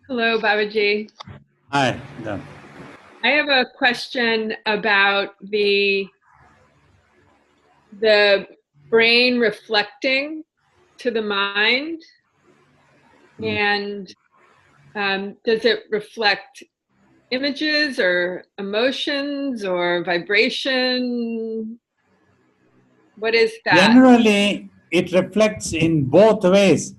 Hello, Babaji. Hi. Done. I have a question about the brain reflecting to the mind, and does it reflect images or emotions or vibration? What is that? Generally, it reflects in both ways,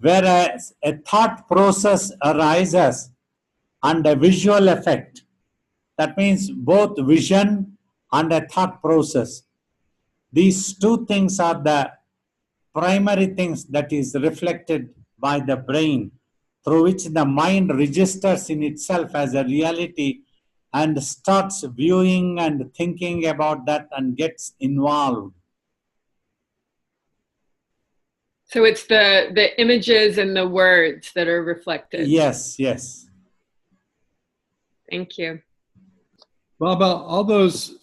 whereas a thought process arises and a visual effect. That means both vision and a thought process. These two things are the primary things that is reflected by the brain, through which the mind registers in itself as a reality and starts viewing and thinking about that and gets involved. So it's the images and the words that are reflected. Yes, yes. Thank you. Baba, all those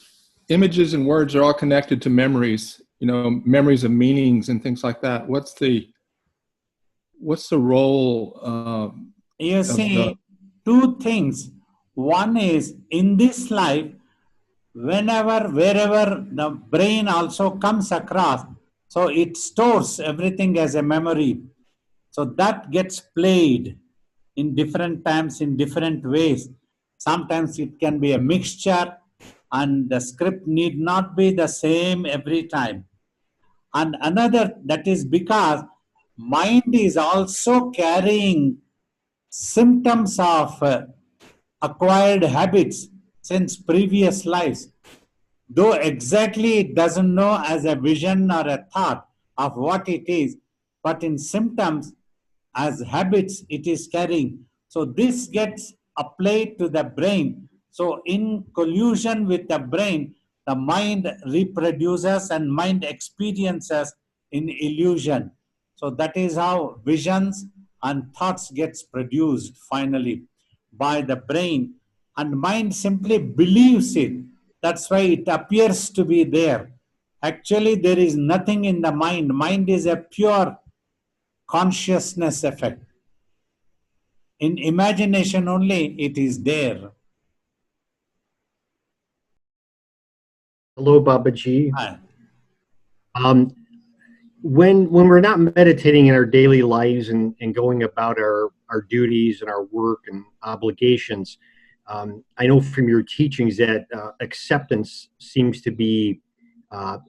images and words are all connected to memories, memories of meanings and things like that. What's the role? You see, two things. One is, in this life, whenever, wherever the brain also comes across, so it stores everything as a memory. So that gets played in different times, in different ways. Sometimes it can be a mixture, and the script need not be the same every time. And another, that is because mind is also carrying symptoms of acquired habits since previous lives. Though exactly it doesn't know as a vision or a thought of what it is, but in symptoms as habits it is carrying. So this gets applied to the brain. So in collusion with the brain, the mind reproduces and mind experiences in illusion. So that is how visions and thoughts gets produced finally by the brain, and mind simply believes it. That's why it appears to be there. Actually, there is nothing in the mind. Mind is a pure consciousness effect. In imagination only, it is there. Hello, Babaji. Hi. When we're not meditating in our daily lives and going about our duties and our work and obligations, I know from your teachings that acceptance seems to be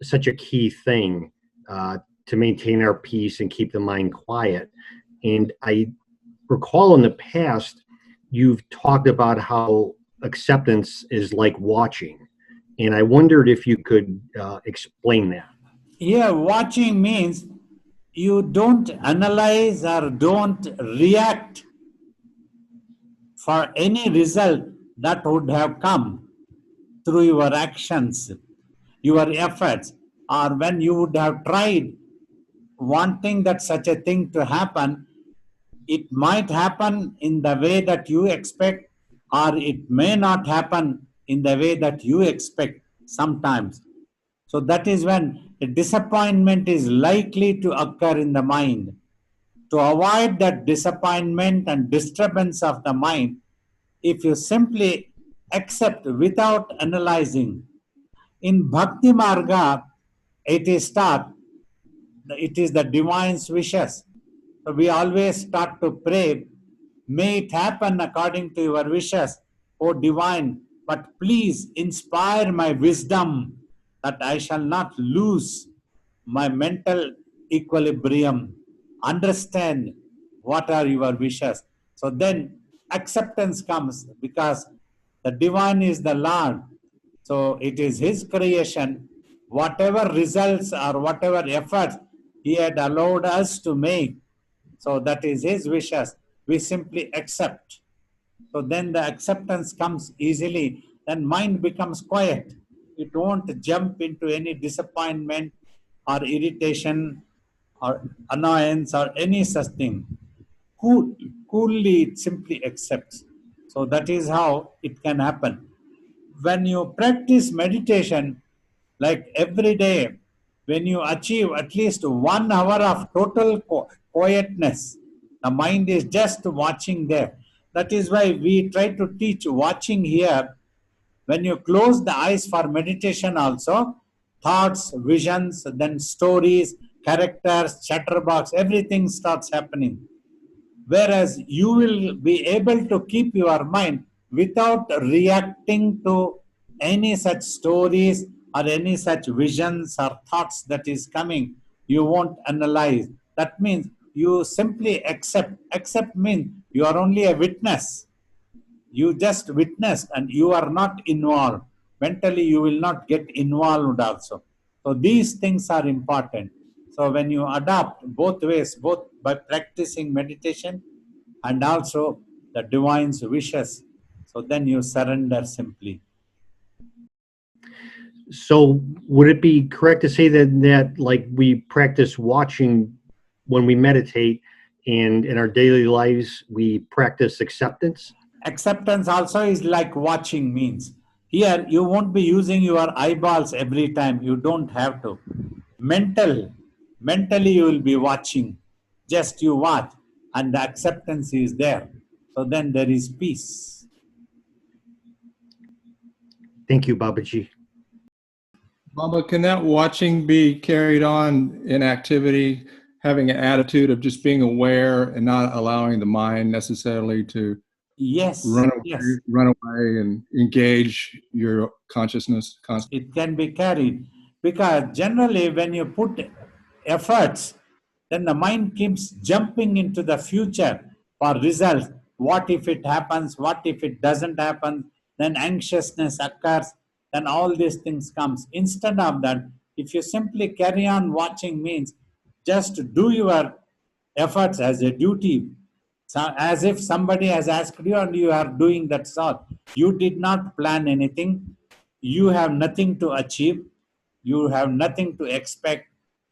such a key thing to maintain our peace and keep the mind quiet. And I recall in the past, you've talked about how acceptance is like watching. And I wondered if you could explain that. Yeah, watching means you don't analyze or don't react for any result that would have come through your actions, your efforts, or when you would have tried wanting that such a thing to happen. It might happen in the way that you expect, or it may not happen in the way that you expect sometimes. So that is when a disappointment is likely to occur in the mind. To avoid that disappointment and disturbance of the mind, if you simply accept without analyzing, in Bhakti Marga, it is taught, it is the divine's wishes. So we always start to pray, may it happen according to your wishes, O divine, but please inspire my wisdom that I shall not lose my mental equilibrium. Understand what are your wishes. So then acceptance comes, because the divine is the Lord. So it is his creation. Whatever results or whatever efforts he had allowed us to make, so that is his wishes. We simply accept. So then the acceptance comes easily. Then mind becomes quiet. It won't jump into any disappointment or irritation or annoyance or any such thing. Coolly it simply accepts. So that is how it can happen. When you practice meditation, like every day, when you achieve at least 1 hour of total quietness, The mind is just watching there. That is why we try to teach watching here. When you close the eyes for meditation also, thoughts, visions, then stories, characters, chatterbox, everything starts happening. Whereas you will be able to keep your mind without reacting to any such stories or any such visions or thoughts that is coming. You won't analyze. That means you simply accept. Accept means you are only a witness. You just witnessed and you are not involved. Mentally, you will not get involved also. So these things are important. So when you adopt both ways, both by practicing meditation and also the divine's wishes, so then you surrender simply. So would it be correct to say that like we practice watching when we meditate, and in our daily lives we practice acceptance? Acceptance also is like watching means. Here, you won't be using your eyeballs every time. You don't have to. Mentally you will be watching. Just you watch and the acceptance is there. So then there is peace. Thank you, Babaji. Baba, can that watching be carried on in activity, having an attitude of just being aware and not allowing the mind necessarily to Yes, run yes. away and engage your consciousness constantly? It can be carried because generally when you put efforts, then the mind keeps jumping into the future for results. What if it happens? What if it doesn't happen? Then anxiousness occurs. Then all these things comes. Instead of that, if you simply carry on watching means just do your efforts as a duty, so as if somebody has asked you and you are doing that sort. You did not plan anything. You have nothing to achieve. You have nothing to expect.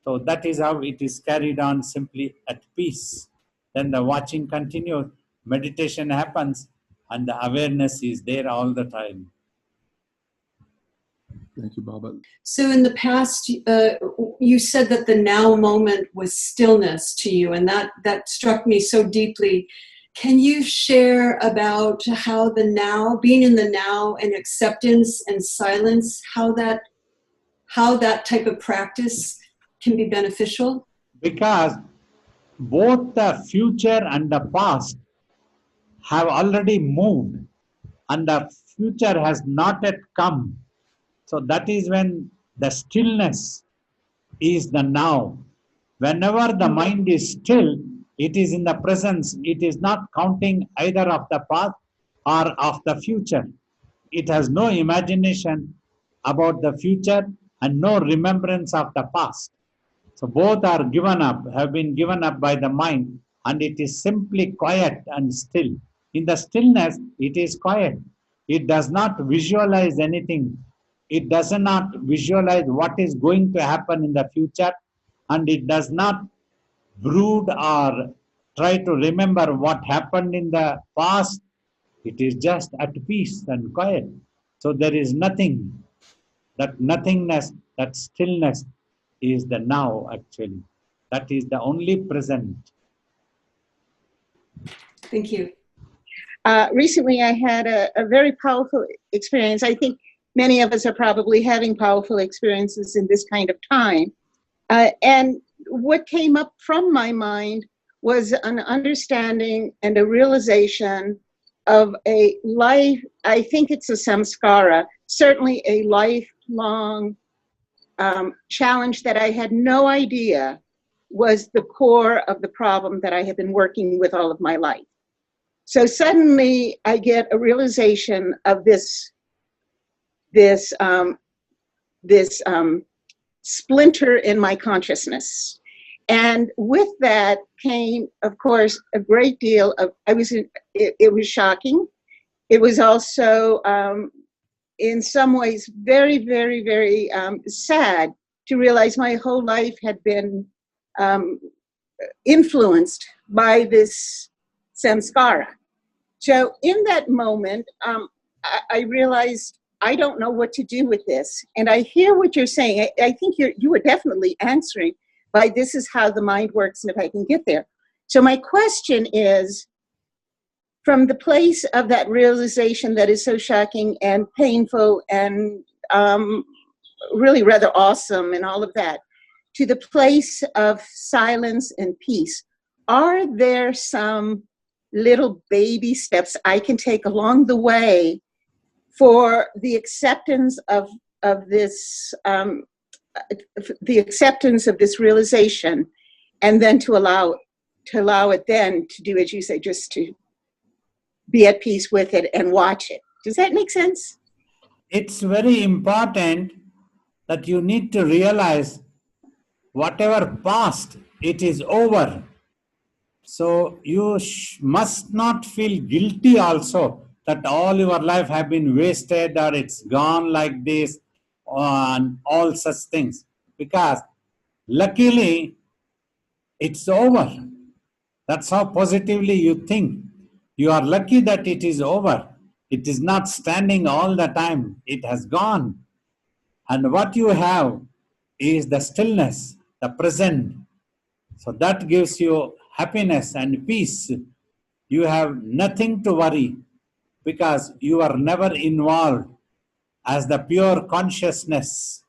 So that is how it is carried on, simply at peace. Then the watching continues, meditation happens, and the awareness is there all the time. Thank you, Baba. So in the past, you said that the now moment was stillness to you, and that struck me so deeply. Can you share about how the now, being in the now and acceptance and silence, how that type of practice can be beneficial? Because both the future and the past have already moved, and the future has not yet come. So that is when the stillness is the now. Whenever the mind is still, it is in the presence. It is not counting either of the past or of the future. It has no imagination about the future and no remembrance of the past. So both are given up, have been given up by the mind, and it is simply quiet and still. In the stillness, it is quiet. It does not visualize anything. It does not visualize what is going to happen in the future, and it does not brood or try to remember what happened in the past. It is just at peace and quiet. So there is nothing. That nothingness, that stillness is the now actually. That is the only present. Thank you. Recently, I had a very powerful experience. I think many of us are probably having powerful experiences in this kind of time. And what came up from my mind was an understanding and a realization of a life, I think it's a samskara, certainly a lifelong challenge that I had no idea was the core of the problem that I had been working with all of my life. So suddenly I get a realization of this splinter in my consciousness. And with that came, of course, a great deal of, it was shocking. It was also, in some ways, very, very, very sad to realize my whole life had been influenced by this samskara. So in that moment, I realized I don't know what to do with this. And I hear what you're saying. I think you were definitely answering by this is how the mind works and if I can get there. So my question is, from the place of that realization that is so shocking and painful and really rather awesome and all of that, to the place of silence and peace, are there some little baby steps I can take along the way for the acceptance of this, the acceptance of this realization, and then to allow it then to do, as you say, just to be at peace with it and watch it? Does that make sense? It's very important that you need to realize whatever past, it is over. So you must not feel guilty also that all your life have been wasted or it's gone like this and all such things. Because luckily, it's over. That's how positively you think. You are lucky that it is over. It is not standing all the time. It has gone. And what you have is the stillness, the present. So that gives you happiness and peace. You have nothing to worry because you are never involved as the pure consciousness.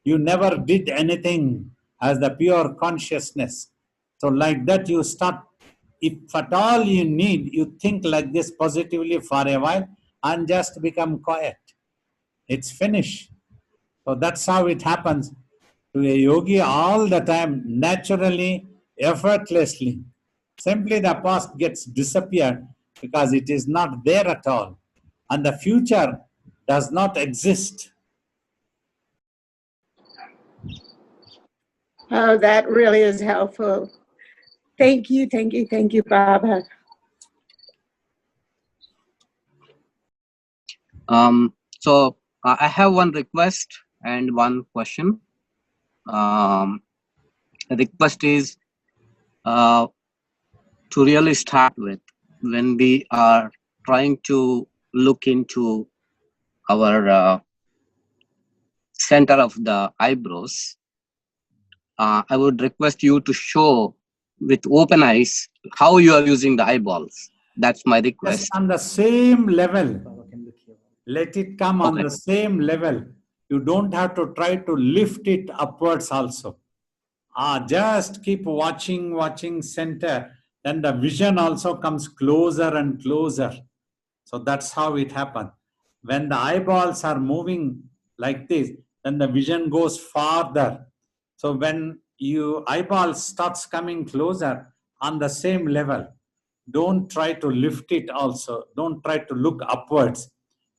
You never did anything as the pure consciousness. So like that you start, if at all you need, you think like this positively for a while and just become quiet. It's finished. So that's how it happens to a yogi all the time, naturally, effortlessly. Simply the past gets disappeared because it is not there at all. And the future does not exist. Oh, that really is helpful. Thank you, thank you, thank you, Baba. So I have one request and one question. The request is to really start with, when we are trying to look into our center of the eyebrows, I would request you to show with open eyes how you are using the eyeballs. That's my request. Just on the same level. Let it come on the same level. You don't have to try to lift it upwards also. Just keep watching center. Then the vision also comes closer and closer. So that's how it happens. When the eyeballs are moving like this, then the vision goes farther. So when your eyeball starts coming closer on the same level, don't try to lift it also. Don't try to look upwards.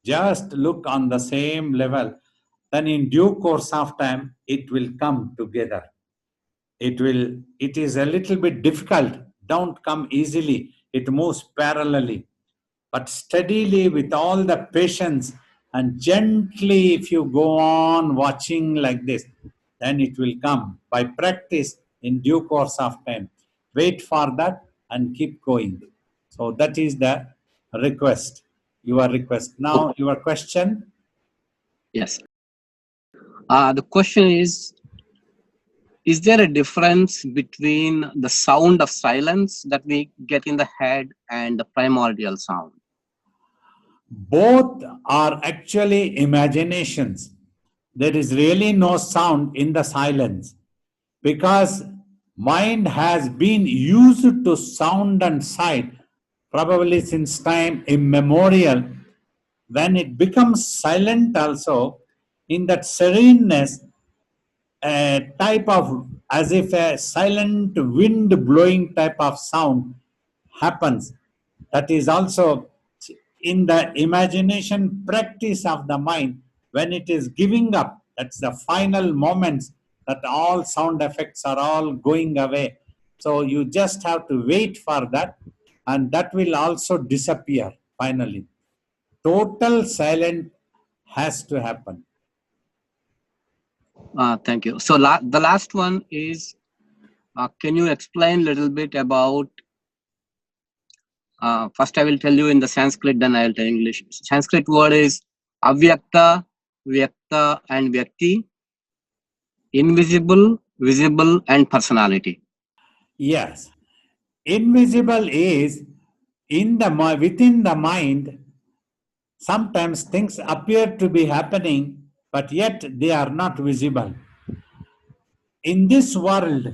Just look on the same level. Then in due course of time, it will come together. It is a little bit difficult. Don't come easily. It moves parallelly. But steadily, with all the patience and gently, if you go on watching like this, then it will come by practice in due course of time. Wait for that and keep going. So that is the request, your request. Now, your question? Yes. The question is there a difference between the sound of silence that we get in the head and the primordial sound? Both are actually imaginations. There is really no sound in the silence because mind has been used to sound and sight probably since time immemorial. When it becomes silent also, in that sereneness, a type of, as if a silent wind blowing type of sound happens. That is also in the imagination practice of the mind. When it is giving up, that's the final moments that all sound effects are all going away. So you just have to wait for that, and that will also disappear finally. Total silence has to happen. Thank you. So the last one is, can you explain a little bit about, first I will tell you in the Sanskrit, then I will tell English. Sanskrit word is avyakta, vyakta and vyakti, invisible, visible and personality. Yes. Invisible is within the mind. Sometimes things appear to be happening, but yet they are not visible. In this world,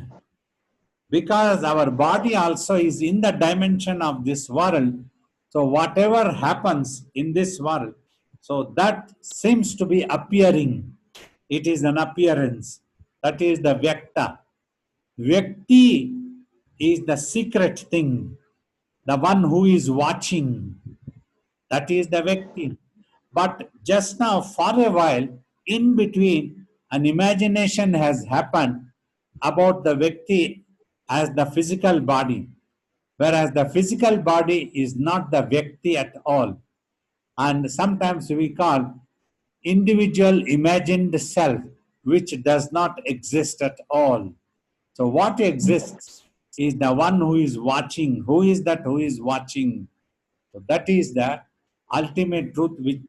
because our body also is in the dimension of this world, so whatever happens in this world, so that seems to be appearing. It is an appearance. That is the vyakta. Vyakti is the secret thing, the one who is watching. That is the vyakti. But just now, for a while, in between, an imagination has happened about the vyakti as the physical body, whereas the physical body is not the vyakti at all. And sometimes we call individual imagined self, which does not exist at all. So what exists is the one who is watching. Who is that who is watching? So that is the ultimate truth which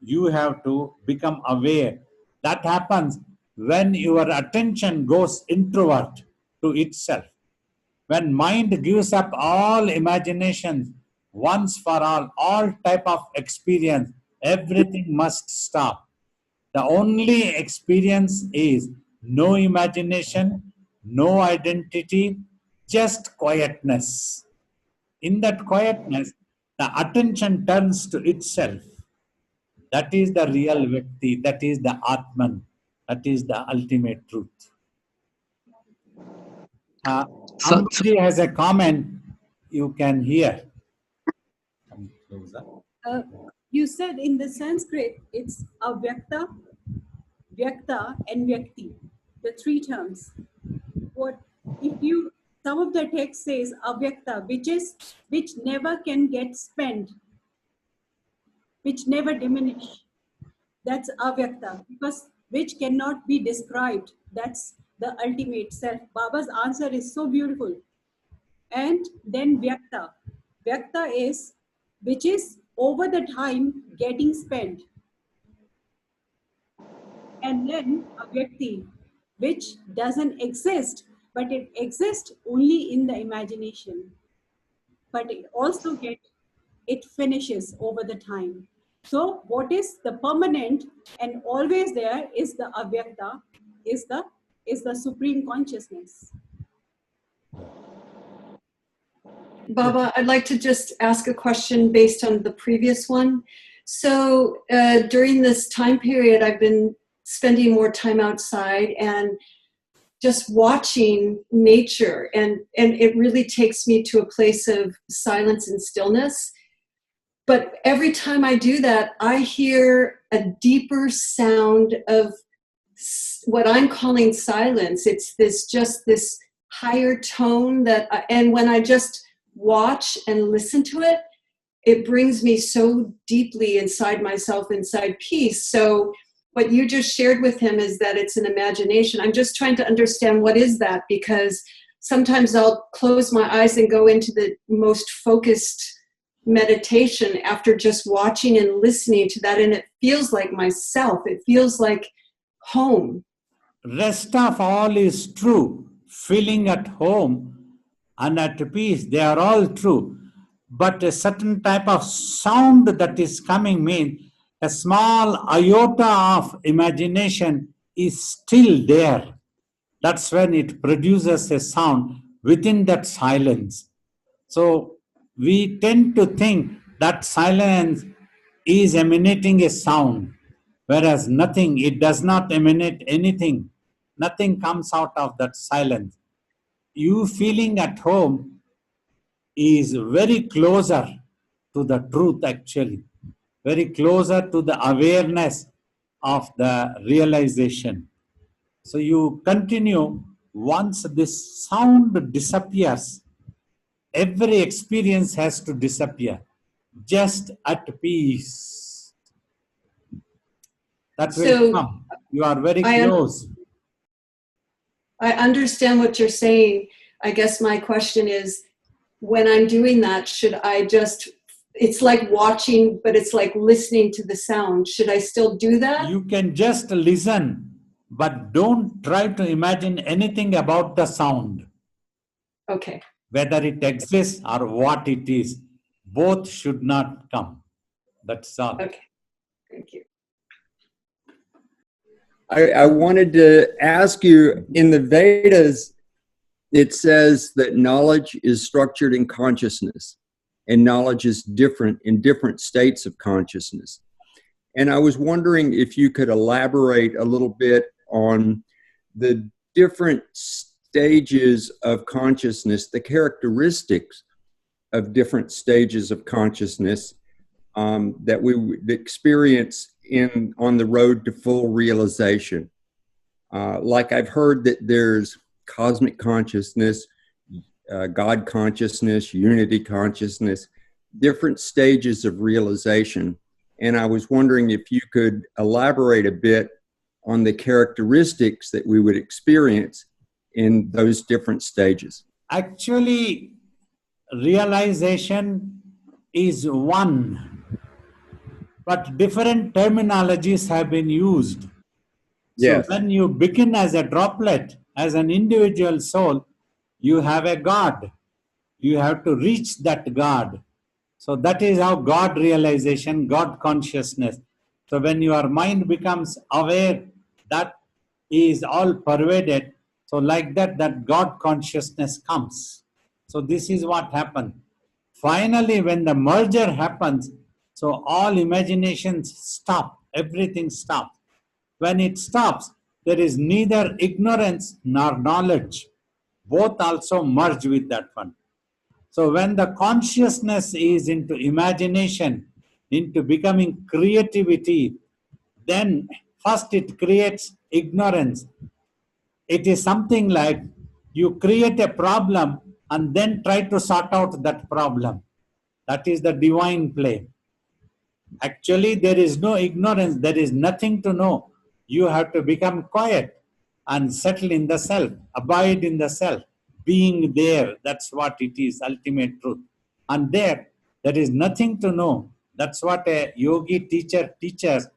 you have to become aware. That happens when your attention goes introvert to itself. When mind gives up all imaginations, once for all type of experience, everything must stop. The only experience is no imagination, no identity, just quietness. In that quietness, the attention turns to itself. That is the real Vyakti, that is the Atman, that is the ultimate truth. Ambaji has a comment you can hear. Come closer. You said in the Sanskrit, it's avyakta, vyakta, and vyakti, the three terms. What if you? Some of the text says avyakta, which never can get spent, which never diminish. That's avyakta, because which cannot be described. That's the ultimate self. Baba's answer is so beautiful. And then vyakta. Vyakta is which is over the time getting spent. And then avyakti, which doesn't exist, but it exists only in the imagination. But it finishes over the time. So what is the permanent and always there is the avyakta, is the supreme consciousness. Baba, I'd like to just ask a question based on the previous one. So during this time period, I've been spending more time outside and just watching nature, and it really takes me to a place of silence and stillness. But every time I do that, I hear a deeper sound of what I'm calling silence. It's this higher tone and when I just watch and listen to it, it brings me so deeply inside myself, inside peace. So what you just shared with him is that it's an imagination. I'm just trying to understand what is that, because sometimes I'll close my eyes and go into the most focused meditation after just watching and listening to that, and it feels like myself. It feels like home. Rest of all is true. Feeling at home and at peace, they are all true. But a certain type of sound that is coming means a small iota of imagination is still there. That's when it produces a sound within that silence. So we tend to think that silence is emanating a sound, whereas nothing, it does not emanate anything. Nothing comes out of that silence. You feeling at home is very closer to the truth, actually, very closer to the awareness of the realization. So you continue. Once this sound disappears, every experience has to disappear. Just at peace. That will come. You are very close. I understand what you're saying. I guess my question is, when I'm doing that, should I just, it's like watching, but it's like listening to the sound. Should I still do that? You can just listen, but don't try to imagine anything about the sound. Okay. whether it exists or what it is. Both should not come. That's all. Okay, thank you. I wanted to ask you, in the Vedas, it says that knowledge is structured in consciousness, and knowledge is different in different states of consciousness. And I was wondering if you could elaborate a little bit on the different stages of consciousness, the characteristics of different stages of consciousness that we would experience on the road to full realization. Like I've heard that there's cosmic consciousness, God consciousness, unity consciousness, different stages of realization. And I was wondering if you could elaborate a bit on the characteristics that we would experience in those different stages. Actually, realization is one, but different terminologies have been used. Yes. So when you begin as a droplet, as an individual soul, you have a God. You have to reach that God. So that is how God realization, God consciousness. So when your mind becomes aware, that is all pervaded. So like that, that God consciousness comes. So this is what happened. Finally, when the merger happens, so all imaginations stop, everything stops. When it stops, there is neither ignorance nor knowledge. Both also merge with that one. So when the consciousness is into imagination, into becoming creativity, then first it creates ignorance. It is something like you create a problem and then try to sort out that problem. That is the divine play. Actually, there is no ignorance. There is nothing to know. You have to become quiet and settle in the self, abide in the self, being there. That's what it is, ultimate truth. And there is nothing to know. That's what a yogi teacher teaches.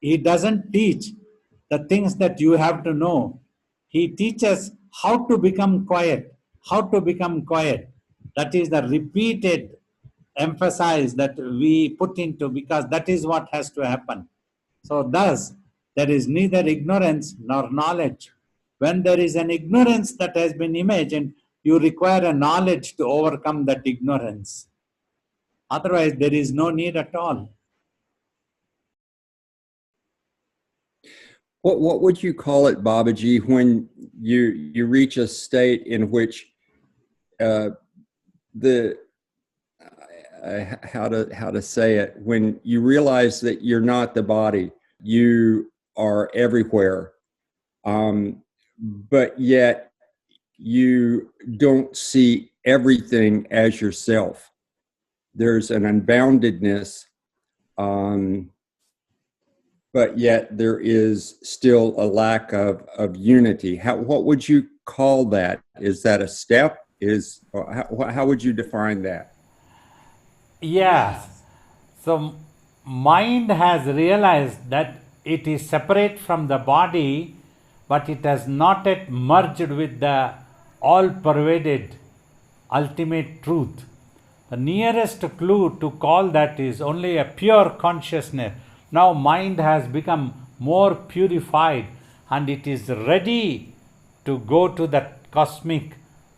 He doesn't teach the things that you have to know. He teaches how to become quiet, how to become quiet. That is the repeated emphasis that we put into, because that is what has to happen. So thus, there is neither ignorance nor knowledge. When there is an ignorance that has been imagined, you require a knowledge to overcome that ignorance. Otherwise, there is no need at all. What would you call it, Babaji, when you reach a state in which how to say it, when you realize that you're not the body, you are everywhere, but yet you don't see everything as yourself. There's an unboundedness, but yet there is still a lack of unity. What would you call that? Is that a step? How would you define that? Yes. So mind has realized that it is separate from the body, but it has not yet merged with the all-pervaded ultimate truth. The nearest clue to call that is only a pure consciousness. Now mind has become more purified and it is ready to go to that cosmic,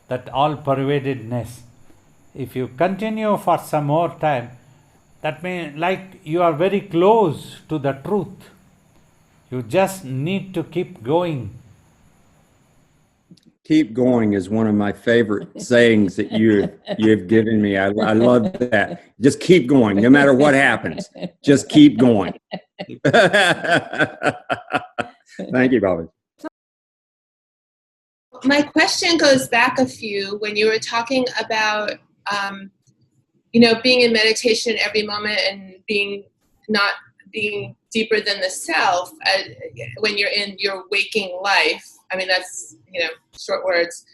that all-pervadedness. If you continue for some more time, that means like you are very close to the truth. You just need to keep going. Keep going is one of my favorite sayings that you have given me. I love that. Just keep going, no matter what happens. Just keep going. Thank you, Bobby. My question goes back a few when you were talking about, being in meditation every moment and not being deeper than the self when you're in your waking life. I mean, that's, short words.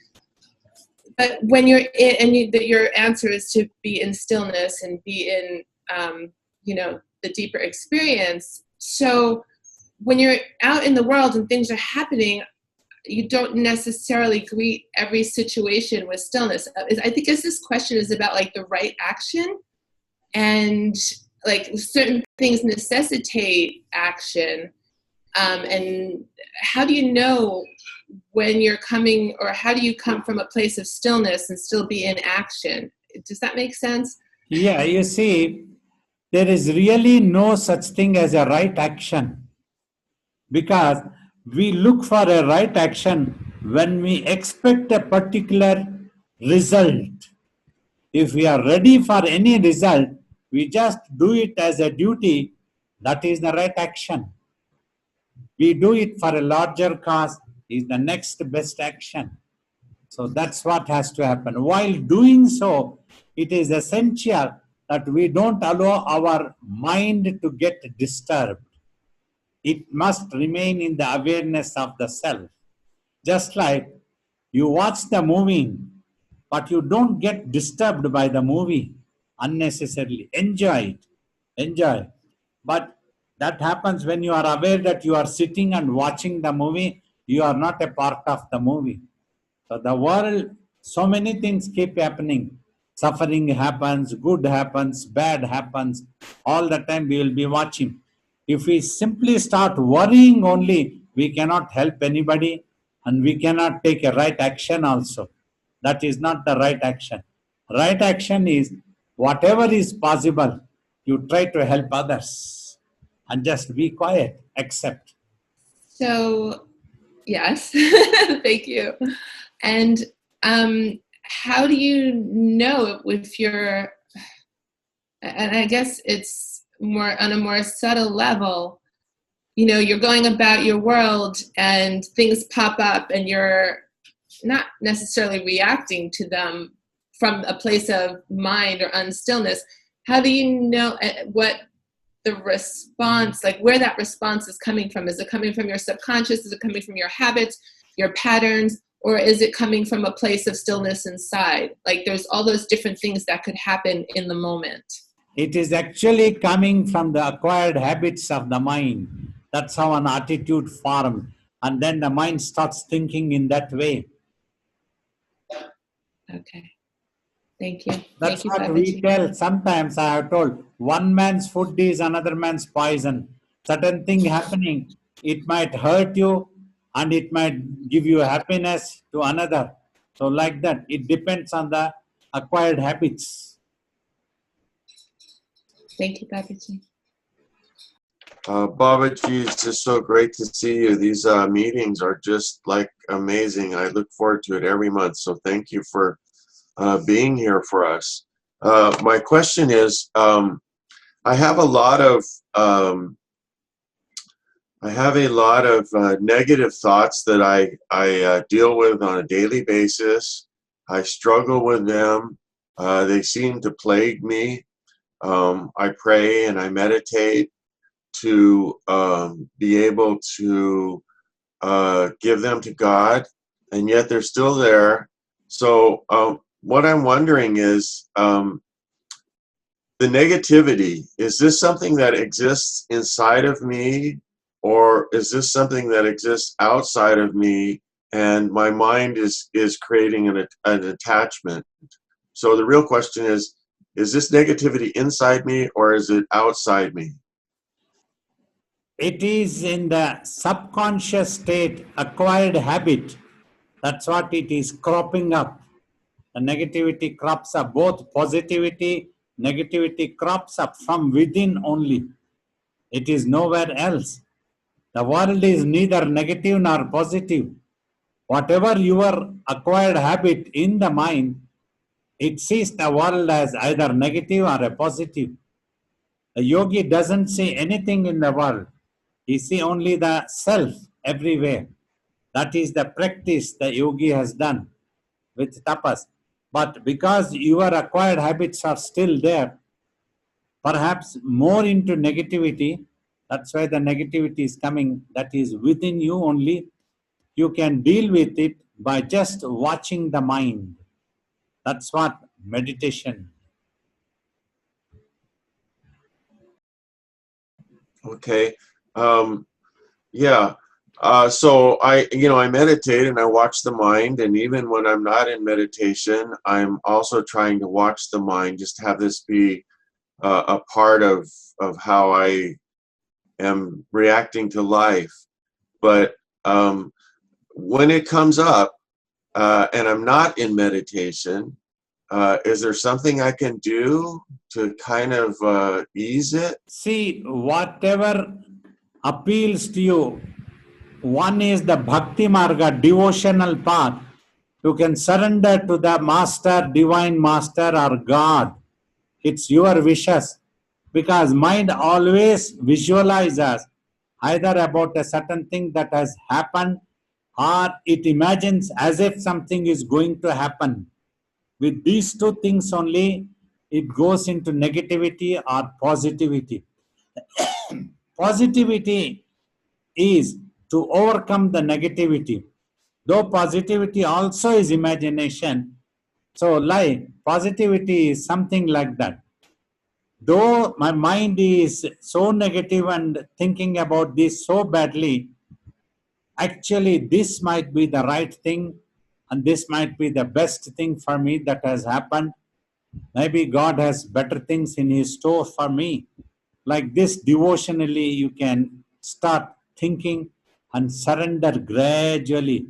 But when you're in, and your answer is to be in stillness and be in, the deeper experience. So when you're out in the world and things are happening, you don't necessarily greet every situation with stillness. I think as this question is about like the right action, and like certain things necessitate action. And how do you know when you're coming, or how do you come from a place of stillness and still be in action? Does that make sense? Yeah, you see, there is really no such thing as a right action, because we look for a right action when we expect a particular result. If we are ready for any result, we just do it as a duty. That is the right action. We do it for a larger cause is the next best action. So that's what has to happen. While doing so, it is essential that we don't allow our mind to get disturbed. It must remain in the awareness of the self. Just like you watch the movie, but you don't get disturbed by the movie unnecessarily. Enjoy it. Enjoy. But that happens when you are aware that you are sitting and watching the movie, you are not a part of the movie. So the world, so many things keep happening. Suffering happens, good happens, bad happens. All the time we will be watching. If we simply start worrying only, we cannot help anybody and we cannot take a right action also. That is not the right action. Right action is whatever is possible, you try to help others and just be quiet, accept. So, yes, thank you. And how do you know if you're, and I guess it's more on a more subtle level, you know, you're going about your world and things pop up and you're not necessarily reacting to them from a place of mind or unstillness. How do you know what the response, like where that response is coming from? Is it coming from your subconscious? Is it coming from your habits, your patterns, or is it coming from a place of stillness inside? Like there's all those different things that could happen in the moment. It is actually coming from the acquired habits of the mind. That's how an attitude forms. And then the mind starts thinking in that way. Okay. Thank you. That's Thank you, what Babaji. we tell. Sometimes I have told, one man's food is another man's poison. Certain thing happening, it might hurt you and it might give you happiness to another. So like that, it depends on the acquired habits. Thank you, Babaji. Babaji, it's just so great to see you. These meetings are just like amazing. I look forward to it every month. So thank you for being here for us. My question is, I have a lot of negative thoughts that I deal with on a daily basis. I struggle with them. They seem to plague me. I pray and I meditate to be able to give them to God, and yet they're still there. So what I'm wondering is, the negativity, is this something that exists inside of me, or is this something that exists outside of me, and my mind is creating an attachment? So the real question is this negativity inside me or is it outside me? It is in the subconscious state, acquired habit. That's what it is cropping up. The negativity crops up, both positivity, negativity crops up from within only. It is nowhere else. The world is neither negative nor positive. Whatever your acquired habit in the mind, it sees the world as either negative or a positive. The yogi doesn't see anything in the world. He sees only the self everywhere. That is the practice the yogi has done with tapas. But because your acquired habits are still there, perhaps more into negativity, that's why the negativity is coming, that is within you only. You can deal with it by just watching the mind. That's what meditation. Okay. Yeah. So I meditate and I watch the mind, and even when I'm not in meditation, I'm also trying to watch the mind, just have this be a part of how I am reacting to life. But when it comes up and I'm not in meditation, is there something I can do to kind of ease it? See, whatever appeals to you, one is the bhakti marga, devotional path. You can surrender to the master, divine master, or God. It's your wishes, because mind always visualizes either about a certain thing that has happened, or it imagines as if something is going to happen. With these two things only, it goes into negativity or positivity. Positivity is to overcome the negativity. Though positivity also is imagination, so like positivity is something like that. Though my mind is so negative and thinking about this so badly, actually this might be the right thing, and this might be the best thing for me that has happened. Maybe God has better things in his store for me. Like this, devotionally, you can start thinking and surrender gradually.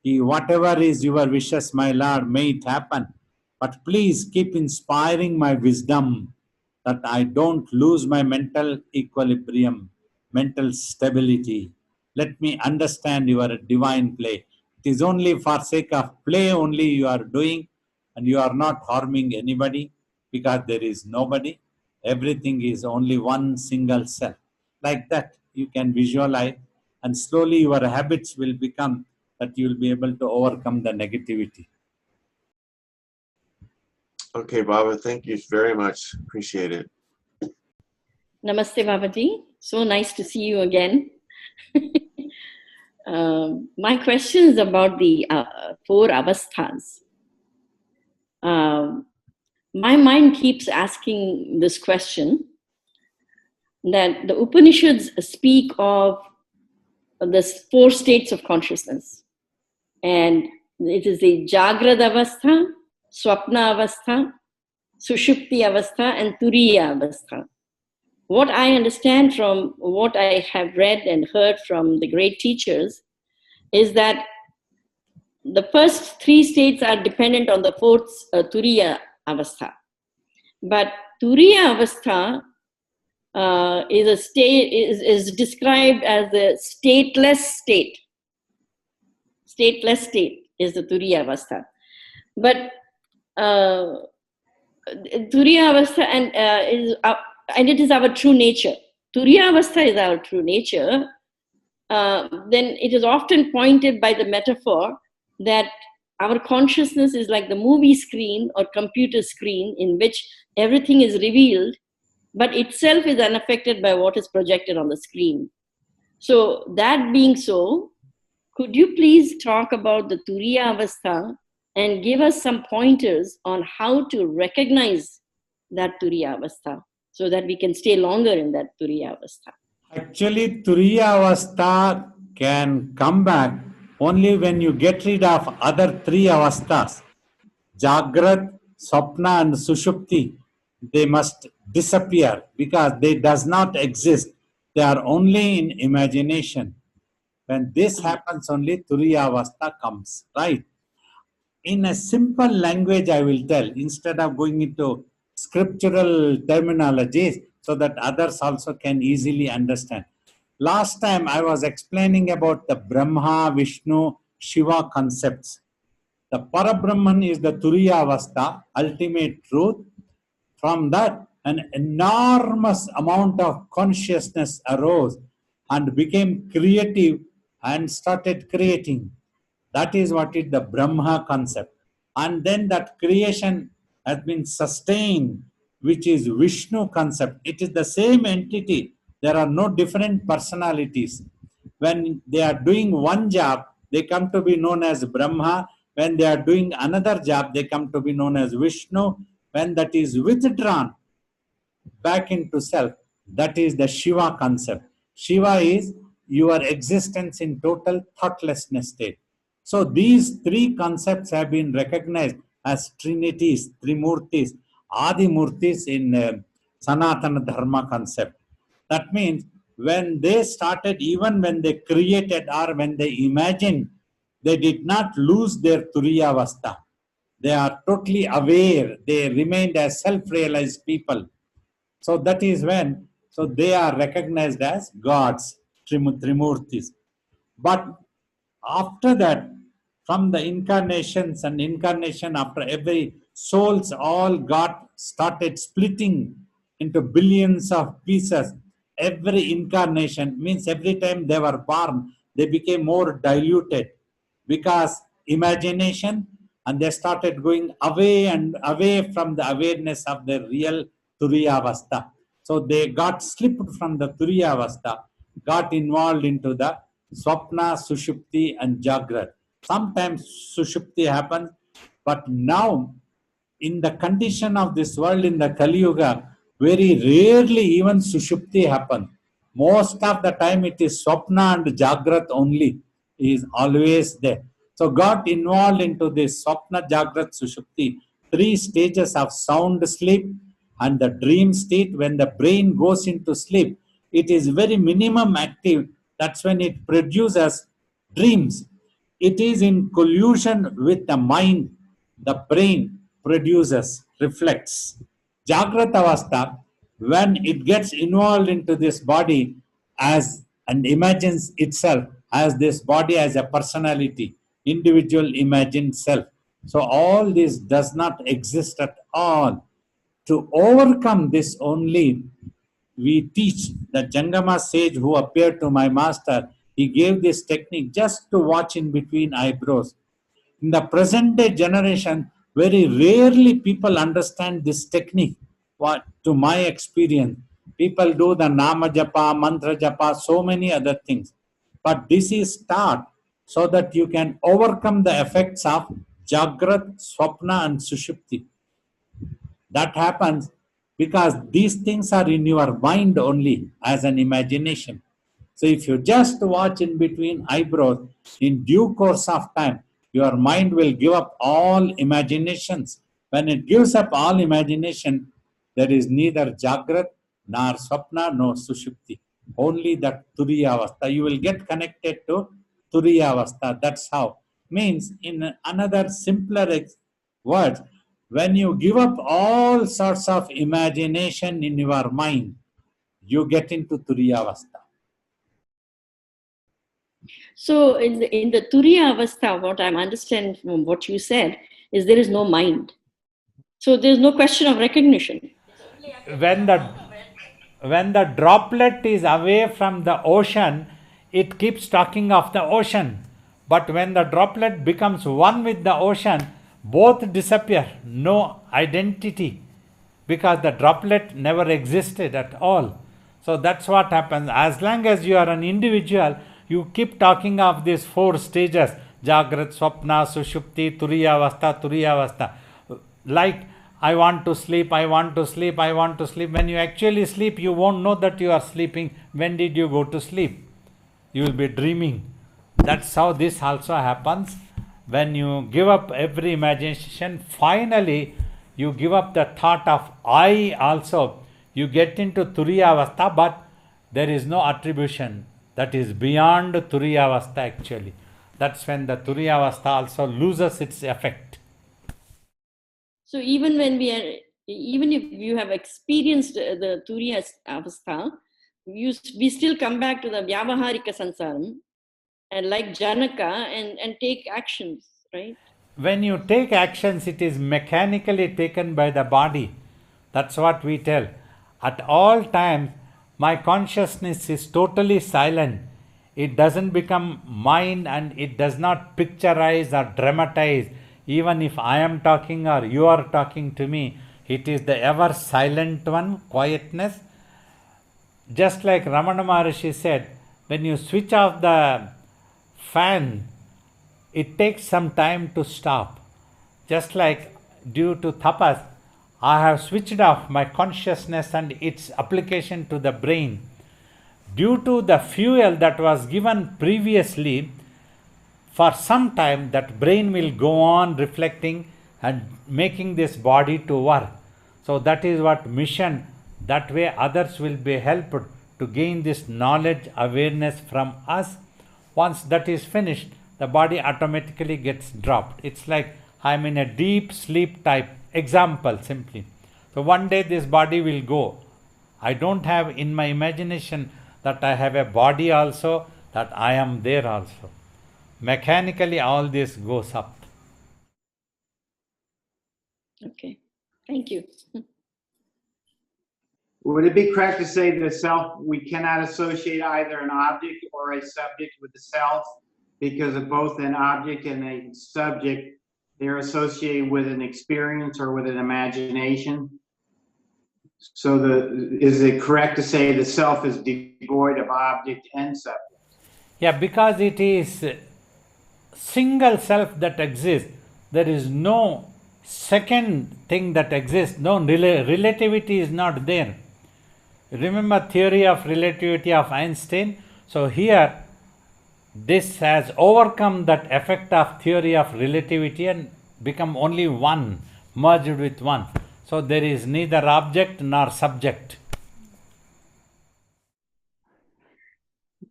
Whatever is your wishes, my Lord, may it happen. But please keep inspiring my wisdom, that I don't lose my mental equilibrium, mental stability. Let me understand your divine play. It is only for sake of play only you are doing, and you are not harming anybody, because there is nobody. Everything is only one single cell. Like that, you can visualize, and slowly your habits will become that you will be able to overcome the negativity. Okay, Baba, thank you very much. Appreciate it. Namaste, Babaji. So nice to see you again. My question is about the 4 avasthas. My mind keeps asking this question, that the Upanishads speak of the 4 states of consciousness. And it is the Jagrad avastha, Swapna avastha, Sushupti avastha, and Turiya avastha. What I understand from what I have read and heard from the great teachers is that the first 3 states are dependent on the 4th Turiya avastha. But Turiya avastha is a state, is described as the stateless state. Stateless state is the Turiya avastha. But Turiya avastha and it is our true nature. Turiya avastha is our true nature. Then it is often pointed by the metaphor that our consciousness is like the movie screen or computer screen in which everything is revealed, but itself is unaffected by what is projected on the screen. So that being so, could you please talk about the Turiya avastha and give us some pointers on how to recognize that Turiya avastha so that we can stay longer in that Turiya avastha? Actually, Turiya avastha can come back only when you get rid of other 3 avasthas. Jagrat, Swapna, and Sushupti. They must disappear because they does not exist. They are only in imagination. When this happens, only Turiya avastha comes, right? In a simple language, I will tell, instead of going into scriptural terminologies, so that others also can easily understand. Last time I was explaining about the Brahma, Vishnu, Shiva concepts. The Parabrahman is the Turiya avastha, ultimate truth. From that, an enormous amount of consciousness arose and became creative and started creating. That is what is the Brahma concept. And then that creation has been sustained, which is Vishnu concept. It is the same entity. There are no different personalities. When they are doing one job, they come to be known as Brahma. When they are doing another job, they come to be known as Vishnu. When that is withdrawn back into self, that is the Shiva concept. Shiva is your existence in total thoughtlessness state. So these three concepts have been recognized as trinities, trimurtis, adimurtis in Sanatana Dharma concept. That means when they started, even when they created or when they imagined, they did not lose their turiyavastha. They are totally aware. They remained as self-realized people. So that is when, so they are recognized as gods, Trimurtis. But after that, from the incarnations and incarnation after every souls all got started splitting into billions of pieces. Every incarnation means every time they were born, they became more diluted because imagination, and they started going away and away from the awareness of the real Turiyavastha. So they got slipped from the Turiyavastha, got involved into the Swapna, Sushupti and Jagrat. Sometimes Sushupti happens, but now in the condition of this world in the Kali Yuga, very rarely even Sushupti happens. Most of the time it is Swapna and Jagrat only is always there. So got involved into this Swapna, Jagrat, Sushupti, three stages of sound sleep and the dream state. When the brain goes into sleep, it is very minimum active. That's when it produces dreams. It is in collusion with the mind. The brain produces, reflects. Jagrat Avastha, when it gets involved into this body as and imagines itself as this body as a personality, individual imagined self. So all this does not exist at all. To overcome this only, we teach the Jangama sage who appeared to my master. He gave this technique just to watch in between eyebrows. In the present day generation, very rarely people understand this technique. What, to my experience, people do the nama japa, mantra japa, so many other things. But this is taught so that you can overcome the effects of Jagrat, Swapna and Sushupti. That happens because these things are in your mind only as an imagination. So if you just watch in between eyebrows, in due course of time, your mind will give up all imaginations. When it gives up all imagination, there is neither Jagrat, nor Swapna, nor Sushupti. Only that Turiyavastha. You will get connected to Turiyavastha. That's how. Means, in another simpler words, when you give up all sorts of imagination in your mind, you get into Turiyavastha. So in the Turiya Avastha, what I'm understanding from what you said is there is no mind. So there's no question of recognition. When the droplet is away from the ocean, it keeps talking of the ocean. But when the droplet becomes one with the ocean, both disappear. No identity. Because the droplet never existed at all. So that's what happens. As long as you are an individual, you keep talking of these four stages: Jagrat, Swapna, Sushupti, Turiyavastha, Turiyavastha. Like, I want to sleep, I want to sleep, I want to sleep. When you actually sleep, you won't know that you are sleeping. When did you go to sleep? You will be dreaming. That's how this also happens. When you give up every imagination, finally you give up the thought of I also. You get into Turiyavastha, but there is no attribution. That is beyond Turiyavastha actually. That's when the Turiyavastha also loses its effect. So even when even if you have experienced the Turiya Avastha, we still come back to the Vyavaharika Sansaram and like Janaka and take actions, right? When you take actions, it is mechanically taken by the body. That's what we tell. At all times, my consciousness is totally silent. It doesn't become mine and it does not picturize or dramatize. Even if I am talking or you are talking to me, it is the ever silent one, quietness. Just like Ramana Maharishi said, when you switch off the fan, it takes some time to stop. Just like due to tapas, I have switched off my consciousness and its application to the brain. due to the fuel that was given previously, for some time that brain will go on reflecting and making this body to work. So that is what mission. That way others will be helped to gain this knowledge, awareness from us. Once that is finished, the body automatically gets dropped. It's like I'm in a deep sleep type example simply. So one day this body will go. I don't have in my imagination that I have a body also, that I am there also. Mechanically all this goes up. Okay, thank you. Would it be correct to say the self, we cannot associate either an object or a subject with the self, because of both an object and a subject, they're associated with an experience or with an imagination? So is it correct to say the self is devoid of object and subject? Yeah, because it is single self that exists. There is no second thing that exists. No, relativity is not there. Remember theory of relativity of Einstein? So here this has overcome that effect of theory of relativity and become only one, merged with one. So there is neither object nor subject.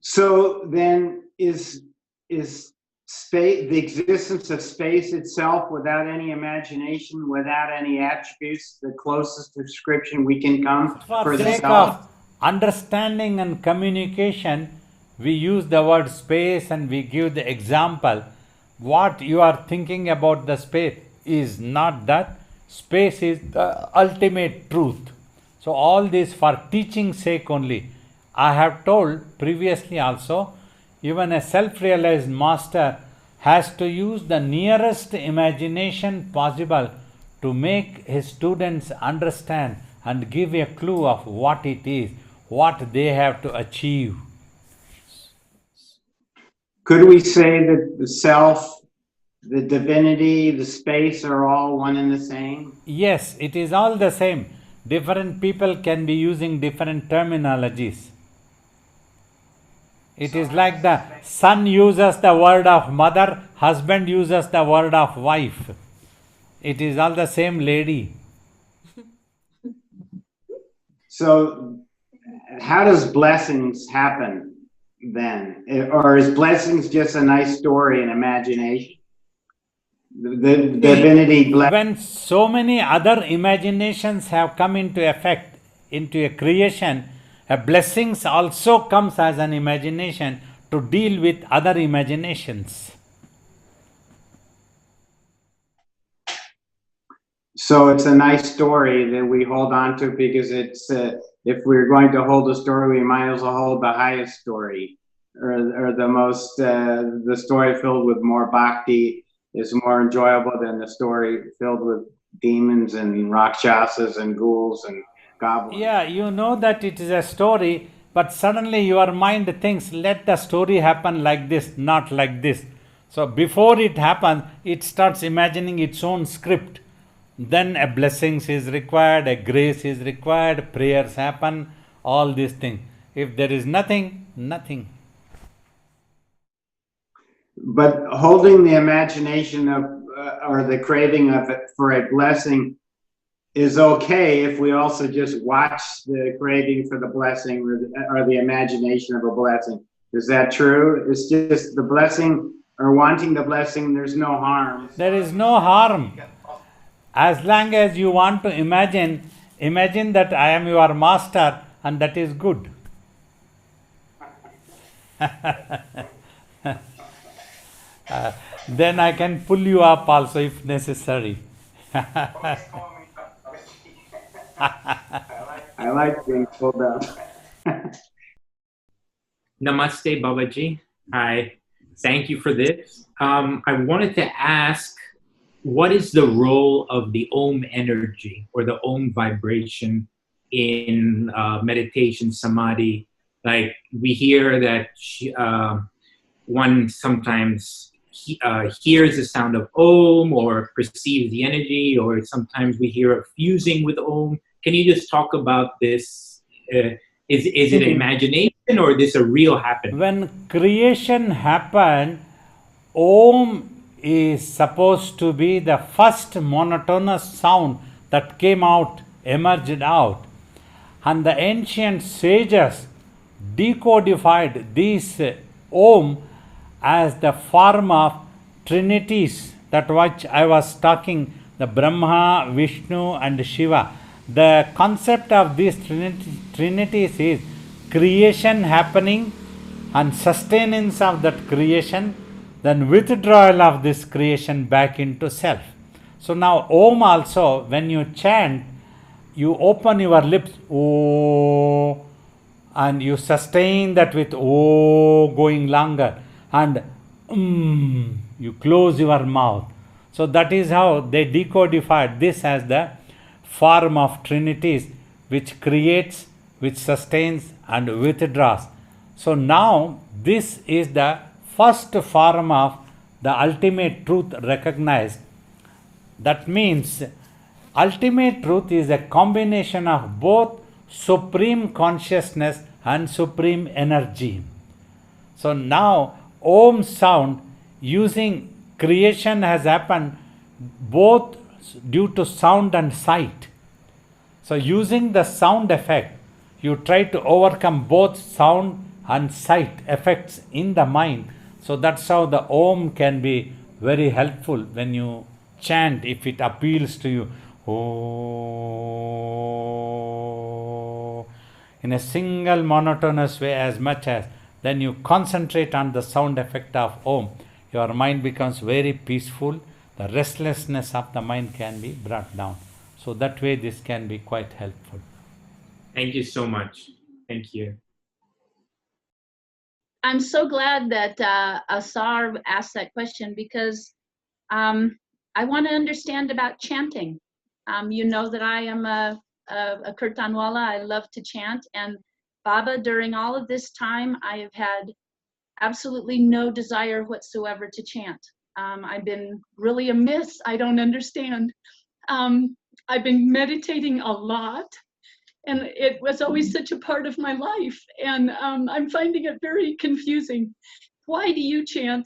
So then is space, the existence of space itself without any imagination, without any attributes, the closest description we can come For the sake self? of understanding and communication, we use the word space and we give the example. What you are thinking about the space is not that. Space is the ultimate truth. So all this for teaching sake only. I have told previously also, even a self-realized master has to use the nearest imagination possible to make his students understand and give a clue of what it is, what they have to achieve. Could we say that the self, the divinity, the space are all one and the same? Yes, it is all the same. Different people can be using different terminologies. It is like the son uses the word of mother, husband uses the word of wife. It is all the same lady. So how does blessings happen then? Or is blessings just a nice story and imagination? The divinity when so many other imaginations have come into effect, into a creation, a blessings also comes as an imagination to deal with other imaginations. So it's a nice story that we hold on to, because it's if we're going to hold a story, we might as well hold the highest story, or the most the story filled with more bhakti is more enjoyable than the story filled with demons and rakshasas and ghouls and goblins. Yeah, you know that it is a story, but suddenly your mind thinks, let the story happen like this, not like this. So before it happens, it starts imagining its own script. Then a blessings is required, a grace is required, prayers happen, all these things. If there is nothing, nothing. But holding the imagination of or the craving of it for a blessing is okay if we also just watch the craving for the blessing or the imagination of a blessing. Is that true? It's just the blessing or wanting the blessing, there's no harm. There is no harm. As long as you want to imagine that I am your master, and that is good. Then I can pull you up also if necessary. I like being pulled up. Namaste, Babaji. Hi, thank you for this. I wanted to ask, what is the role of the Om energy or the Om vibration in meditation, samadhi? Like we hear that one sometimes hears the sound of Om or perceives the energy, or sometimes we hear it fusing with Om. Can you just talk about this? Is it imagination or this a real happening? When creation happened, Om is supposed to be the first monotonous sound that came out, emerged out. And the ancient sages decodified this Om as the form of trinities, that which I was talking, the Brahma, Vishnu and Shiva. The concept of these trinities is creation happening and sustenance of that creation, then withdrawal of this creation back into self. So now Om also, when you chant, you open your lips, oh, and you sustain that with oh going longer, and you close your mouth. So that is how they decodified this as the form of trinities, which creates, which sustains and withdraws. So now this is the first form of the ultimate truth recognized. That means ultimate truth is a combination of both supreme consciousness and supreme energy. So now Om sound, using creation has happened both due to sound and sight. So using the sound effect, you try to overcome both sound and sight effects in the mind. So that's how the Om can be very helpful when you chant, if it appeals to you. Oh, in a single monotonous way, as much as then you concentrate on the sound effect of Om, your mind becomes very peaceful. The restlessness of the mind can be brought down. So that way this can be quite helpful. Thank you so much. Thank you. I'm so glad that Asar asked that question, because I want to understand about chanting. You know that I am a kirtanwala. I love to chant. And Baba, during all of this time, I have had absolutely no desire whatsoever to chant. I've been really amiss. I don't understand. I've been meditating a lot, and it was always such a part of my life. And I'm finding it very confusing. Why do you chant?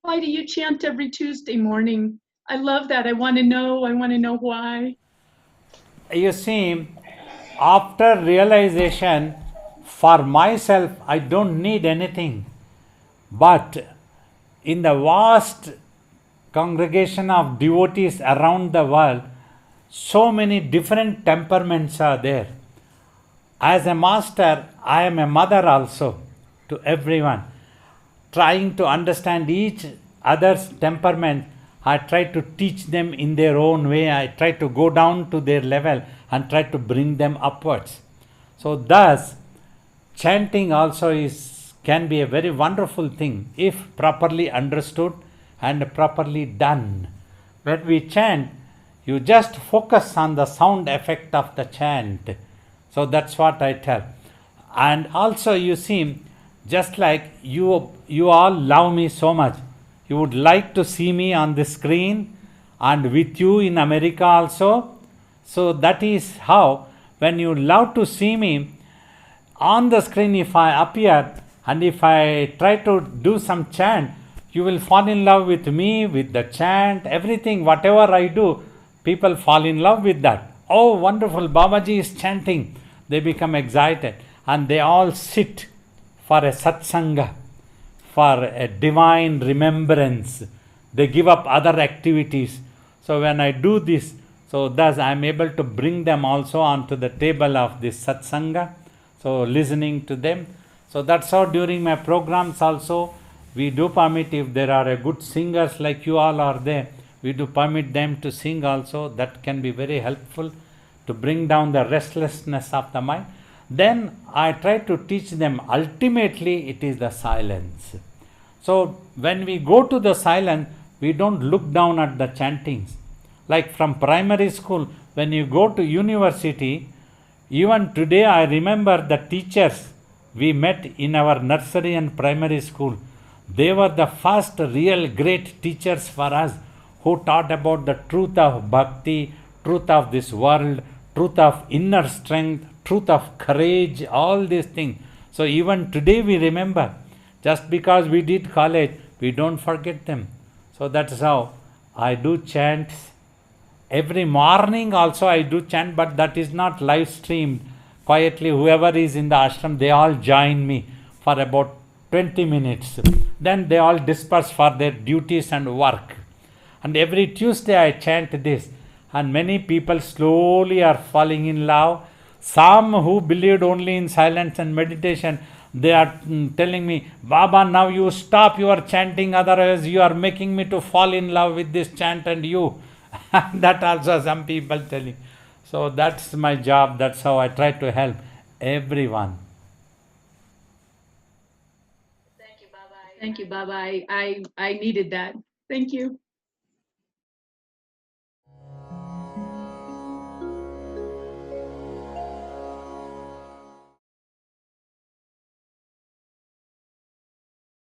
Why do you chant every Tuesday morning? I love that. I want to know why. You see, after realization, for myself, I don't need anything. But in the vast congregation of devotees around the world, so many different temperaments are there. As a master, I am a mother also to everyone. Trying to understand each other's temperament, I try to teach them in their own way. I try to go down to their level and try to bring them upwards. So thus, chanting also can be a very wonderful thing if properly understood and properly done. When we chant, you just focus on the sound effect of the chant. So that's what I tell. And also you see, just like you all love me so much, you would like to see me on the screen and with you in America also. So that is how, when you love to see me on the screen, if I appear and if I try to do some chant, you will fall in love with me, with the chant, everything, whatever I do, people fall in love with that. Oh, wonderful, Babaji is chanting. They become excited and they all sit for a satsanga, for a divine remembrance. They give up other activities. So when I do this, so thus I am able to bring them also onto the table of this satsanga. So listening to them. So that's how during my programs also, we do permit, if there are a good singers like you all are there, we do permit them to sing also. That can be very helpful to bring down the restlessness of the mind. Then I try to teach them, ultimately it is the silence. So when we go to the silence, we don't look down at the chantings. Like from primary school, when you go to university, even today I remember the teachers we met in our nursery and primary school. They were the first real great teachers for us, who taught about the truth of bhakti, truth of this world, truth of inner strength, truth of courage, all these things. So even today we remember. Just because we did college, we don't forget them. So that's how I do chant. Every morning also I do chant, but that is not live streamed. Quietly, whoever is in the ashram, they all join me for about 20 minutes. Then they all disperse for their duties and work. And every Tuesday I chant this. And many people slowly are falling in love. Some who believed only in silence and meditation, they are telling me, Baba, now you stop your chanting, otherwise you are making me to fall in love with this chant and you. That also some people telling. So that's my job. That's how I try to help everyone. Thank you, Baba. I needed that. Thank you.